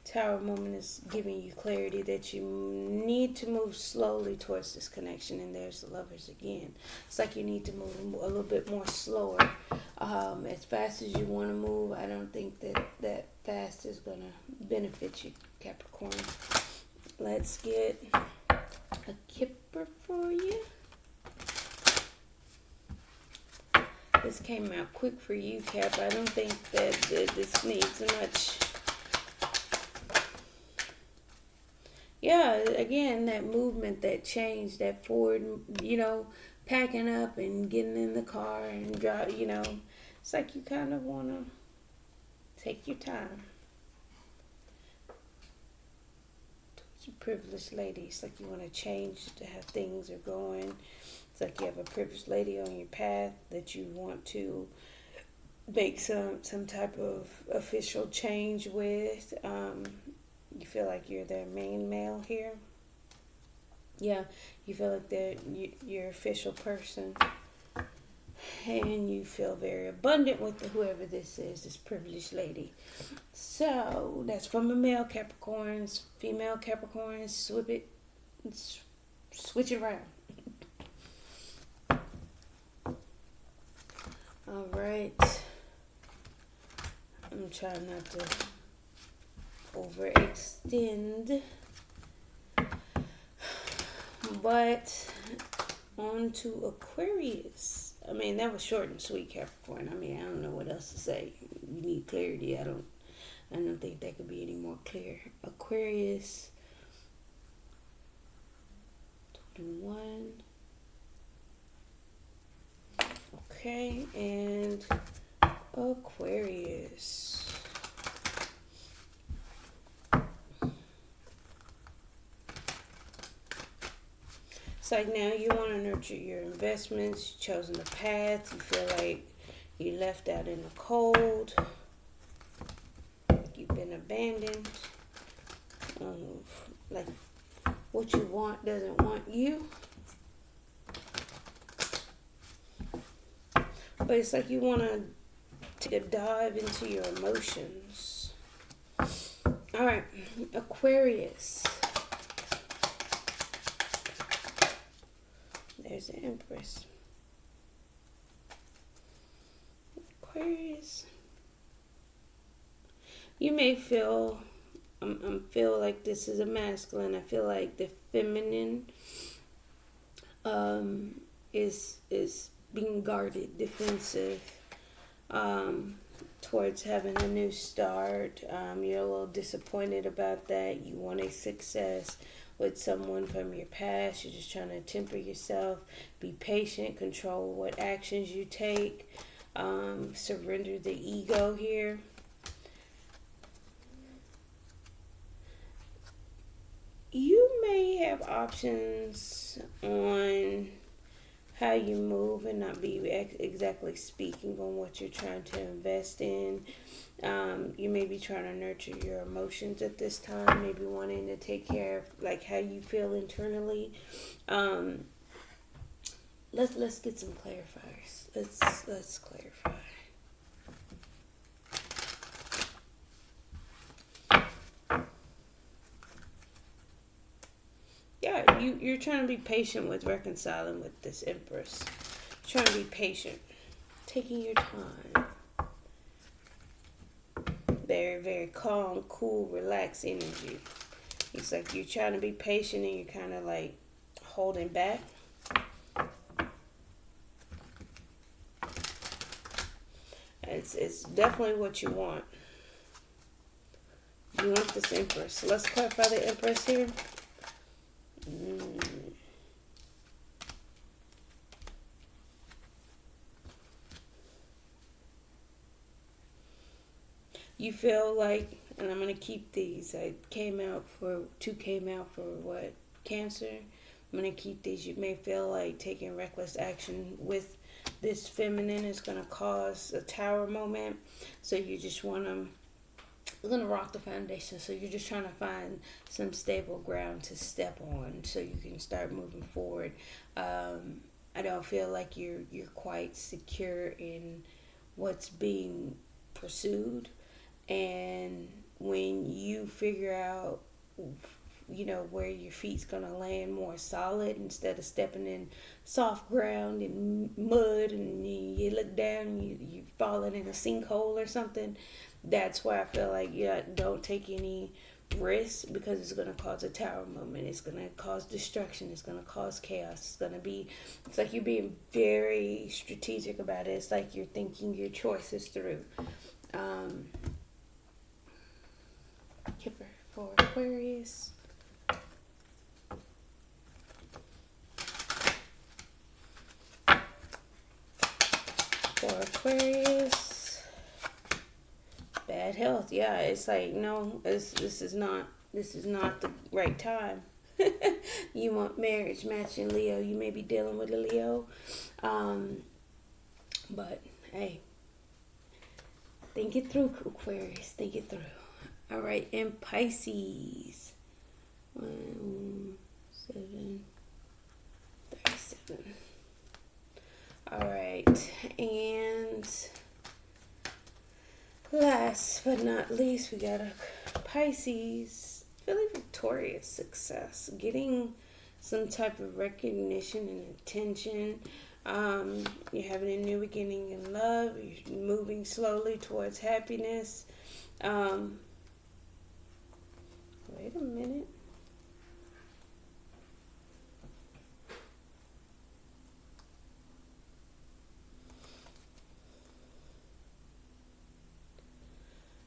Tower moment is giving you clarity that you need to move slowly towards this connection. And there's the Lovers again. It's like you need to move a little bit more slower. As fast as you want to move, I don't think that fast is going to benefit you, Capricorn. Let's get a Kipper for you. This came out quick for you, Cap. I don't think that this needs much. Yeah, again, that movement, that change, that forward, packing up and getting in the car and drive, it's like you kind of want to take your time. It's a privileged lady. It's like you want to change to how things are going. It's like you have a privileged lady on your path that you want to make some type of official change with. You feel like you're their main male here. Yeah, you feel like they're your official person. And you feel very abundant with whoever this is, this privileged lady. So, that's from a male Capricorns. Female Capricorns, switch it around. All right. I'm trying not to overextend, but on to Aquarius. I mean, that was short and sweet, Capricorn. I mean, I don't know what else to say. You need clarity. I don't think that could be any more clear. Aquarius 21. Okay, and Aquarius. It's like now you want to nurture your investments. You've chosen the path. You feel like you left out in the cold. You've been abandoned. Like what you want doesn't want you. But it's like you want to take a dive into your emotions. All right, Aquarius. There's the Empress. Aquarius. You may feel, I feel like this is a masculine. I feel like the feminine is being guarded, defensive, towards having a new start. You're a little disappointed about that. You want a success. with someone from your past. You're just trying to temper yourself, be patient, control what actions you take, surrender the ego here. You may have options on how you move and not be exactly speaking on what you're trying to invest in. You may be trying to nurture your emotions at this time, maybe wanting to take care of like how you feel internally. Let's get some clarifiers. Let's clarify. Yeah, you're trying to be patient with reconciling with this Empress. You're trying to be patient, taking your time. Very, very calm, cool, relaxed energy. It's like you're trying to be patient and you're kind of like holding back. It's definitely what you want. You want this Empress. So let's clarify the Empress here. You feel like, and I'm going to keep these. Two came out for what? Cancer. I'm going to keep these. You may feel like taking reckless action with this feminine is going to cause a tower moment. So you just want to, you're going to rock the foundation. So you're just trying to find some stable ground to step on so you can start moving forward. I don't feel like you're quite secure in what's being pursued. And when you figure out, where your feet's going to land more solid instead of stepping in soft ground and mud and you look down and you're falling in a sinkhole or something, that's why I feel like don't take any risks, because it's going to cause a tower moment. It's going to cause destruction. It's going to cause chaos. It's like you're being very strategic about it. It's like you're thinking your choices through. Kipper for Aquarius. For Aquarius, bad health. Yeah, it's like no, this is not the right time. You want marriage matching Leo. You may be dealing with a Leo, but hey, think it through, Aquarius. Think it through. All right, and Pisces. 1-7-37. All right, and last but not least, we got a Pisces. Feeling victorious, success, getting some type of recognition and attention. You're having a new beginning in love. You're moving slowly towards happiness. Wait a minute.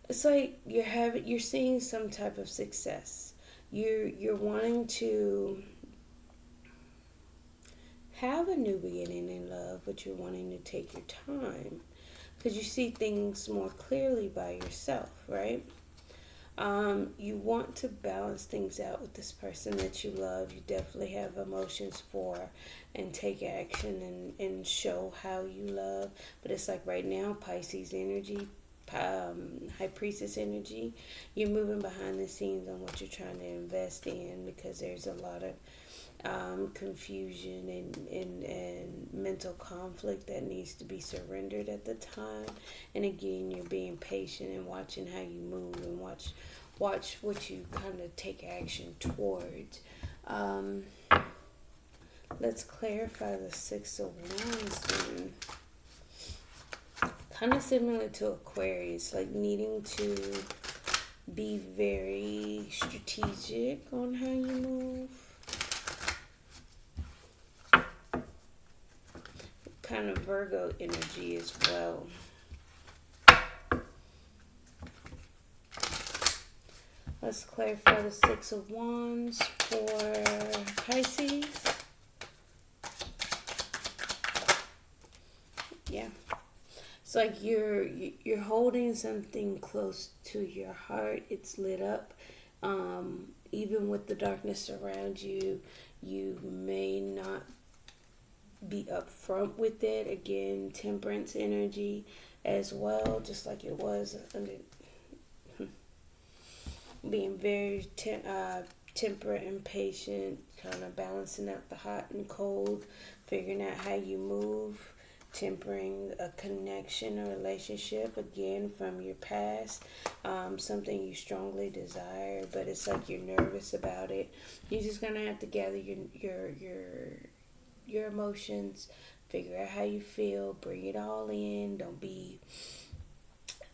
It's like you're seeing some type of success. You're wanting to have a new beginning in love, but you're wanting to take your time because you see things more clearly by yourself, right? You want to balance things out with this person that you love. You definitely have emotions for and take action and show how you love. But it's like right now, Pisces energy, High Priestess energy, you're moving behind the scenes on what you're trying to invest in because there's a lot of confusion and mental conflict that needs to be surrendered at the time. And again, you're being patient and watching how you move and watch what you kind of take action towards. Let's clarify the Six of Wands then. Kind of similar to Aquarius, like needing to be very strategic on how you move. Kind of Virgo energy as well. Let's clarify the Six of Wands for Pisces. Yeah. It's like you're holding something close to your heart. It's lit up. Even with the darkness around you, you may not be upfront with it. Again, temperance energy as well, just like it was under being very temperate and patient, kind of balancing out the hot and cold, figuring out how you move, tempering a connection or relationship, again, from your past, something you strongly desire, but it's like you're nervous about it. You're just gonna have to gather your emotions, figure out how you feel, bring it all in. Don't be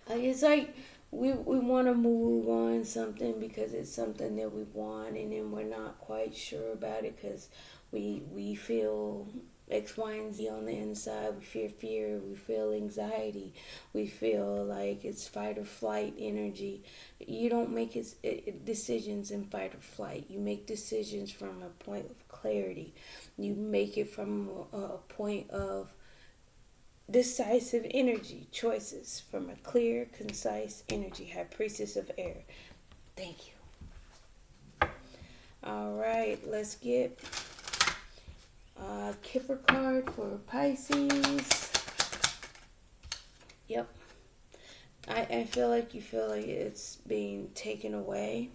it's like we want to move on something because it's something that we want, and then we're not quite sure about it because we feel X, Y, and Z on the inside. We feel fear, we feel anxiety, we feel like it's fight or flight energy. You don't make decisions in fight or flight. You make decisions from a point of clarity. You make it from a point of decisive energy, choices from a clear, concise energy. High Priestess of Air. Thank you. All right, let's get Kipper card for Pisces. Yep. I feel like you feel like it's being taken away.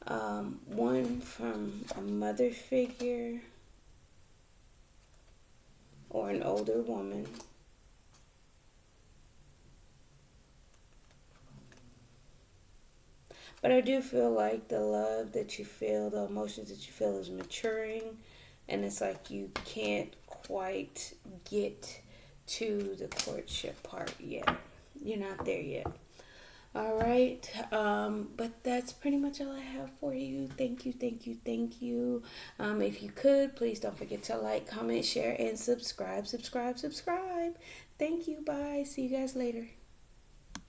One from a mother figure or an older woman. But I do feel like the love that you feel, the emotions that you feel is maturing. And it's like you can't quite get to the courtship part yet. You're not there yet. All right. But that's pretty much all I have for you. Thank you, thank you, thank you. If you could, please don't forget to like, comment, share, and subscribe. Thank you. Bye. See you guys later.